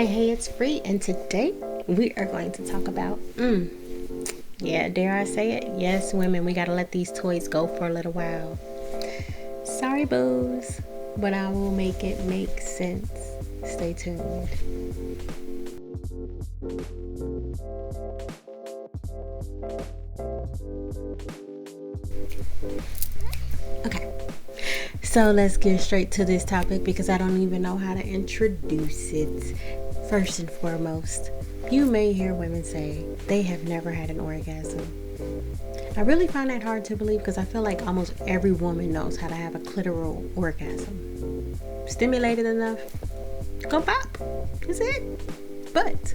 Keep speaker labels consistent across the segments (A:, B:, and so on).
A: Hey, it's Free, and today we are going to talk about, dare I say it? Yes, women, we gotta let these toys go for a little while. Sorry, boos, but I will make it make sense. Stay tuned. Okay, so let's get straight to this topic because I don't even know how to introduce it. First and foremost, you may hear women say they have never had an orgasm. I really find that hard to believe because I feel like almost every woman knows how to have a clitoral orgasm. Stimulated enough, go pop. That's it. But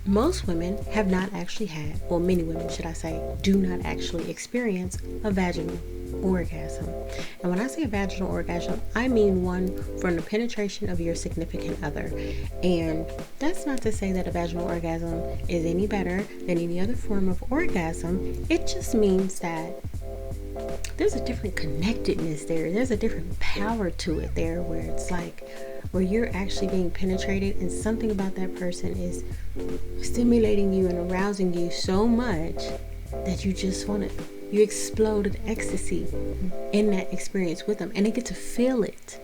A: most women have not actually had, or many women should I say, do not actually experience a vaginal orgasm. And when I say a vaginal orgasm, I mean one from the penetration of your significant other. And that's not to say that a vaginal orgasm is any better than any other form of orgasm. It just means that there's a different connectedness there. There's a different power to it there where it's like where you're actually being penetrated and something about that person is stimulating you and arousing you so much that you just want to you explode in ecstasy in that experience with them, and they get to feel it.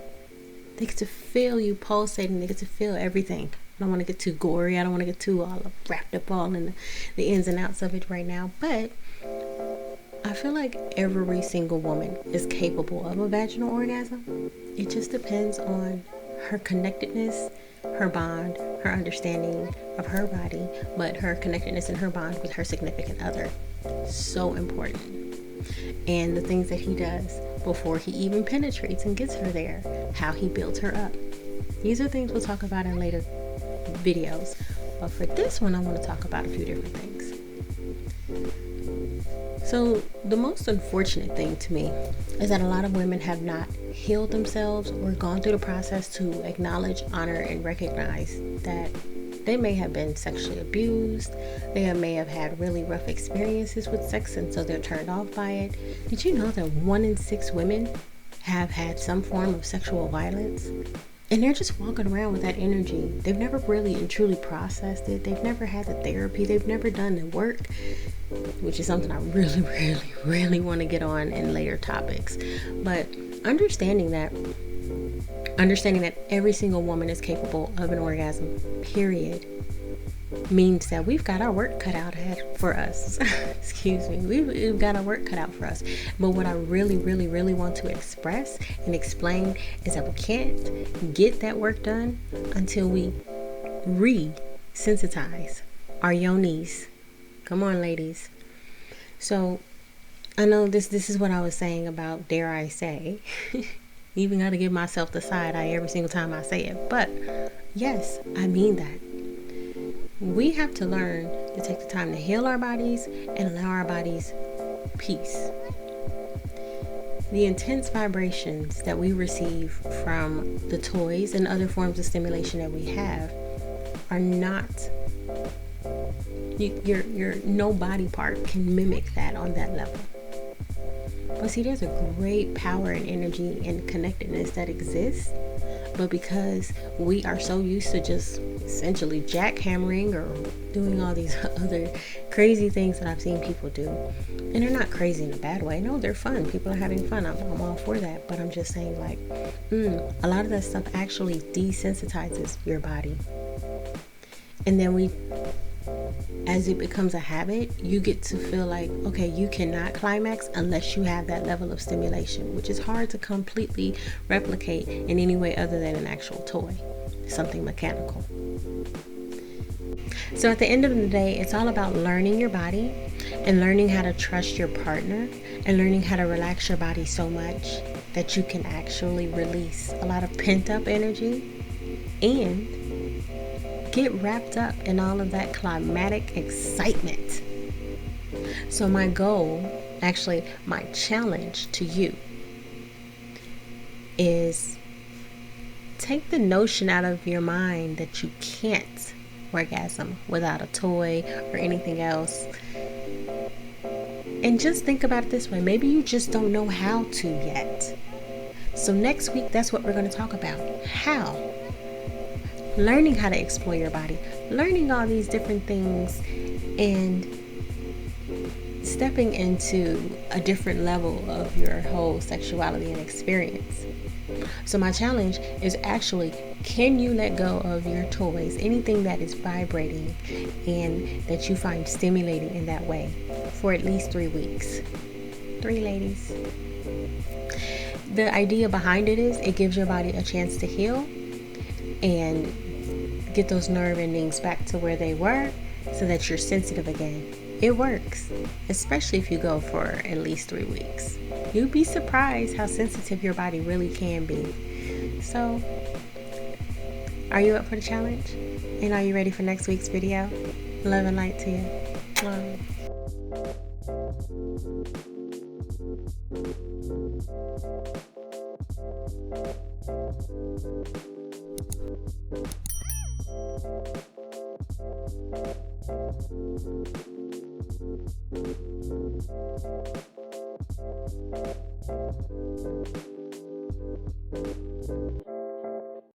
A: They get to feel you pulsating. They get to feel everything. I don't want to get too gory. I don't want to get too all wrapped up all in the ins and outs of it right now, but I feel like every single woman is capable of a vaginal orgasm. It just depends on her connectedness, her bond, her understanding of her body, but her connectedness and her bond with her significant other. So important. And the things that he does before he even penetrates and gets her there, how he builds her up. These are things we'll talk about in later videos. But for this one, I want to talk about a few different things. So the most unfortunate thing to me is that a lot of women have not healed themselves or gone through the process to acknowledge, honor, and recognize that they may have been sexually abused. They may have had really rough experiences with sex, and so they're turned off by it. Did you know that 1 in 6 women have had some form of sexual violence? And they're just walking around with that energy. They've never really and truly processed it. They've never had the therapy. They've never done the work, which is something I really want to get on in later topics. But understanding that every single woman is capable of an orgasm, period, means that we've got our work cut out for us. Excuse me. We've got our work cut out for us. But what I really want to express and explain is that we can't get that work done until we re-sensitize our yonis. Come on, ladies. So I know this is what I was saying about, dare I say, even got to give myself the side eye every single time I say it. But yes, I mean that. We have to learn to take the time to heal our bodies and allow our bodies peace. The intense vibrations that we receive from the toys and other forms of stimulation that we have are not, your no body part can mimic that on that level. But see, there's a great power and energy and connectedness that exists, but because we are so used to just essentially jackhammering or doing all these other crazy things that I've seen people do, and they're not crazy in a bad way. No, they're fun. People are having fun. I'm all for that. But I'm just saying, like, a lot of that stuff actually desensitizes your body. And then as it becomes a habit, you get to feel like, okay, you cannot climax unless you have that level of stimulation, which is hard to completely replicate in any way other than an actual toy, something mechanical. So at the end of the day, it's all about learning your body and learning how to trust your partner and learning how to relax your body so much that you can actually release a lot of pent-up energy and get wrapped up in all of that climatic excitement. So my goal, actually my challenge to you, is take the notion out of your mind that you can't orgasm without a toy or anything else, and just think about it this way. Maybe you just don't know how to yet. So next week, that's what we're going to talk about. How learning how to explore your body, learning all these different things, and stepping into a different level of your whole sexuality and experience. So my challenge is actually, can you let go of your toys, anything that is vibrating and that you find stimulating in that way, for at least 3 weeks? 3 ladies. The idea behind it is it gives your body a chance to heal and get those nerve endings back to where they were so that you're sensitive again. It works, especially if you go for at least 3 weeks. You'd be surprised how sensitive your body really can be. So, are you up for the challenge? And are you ready for next week's video? Love and light to you. Mwah.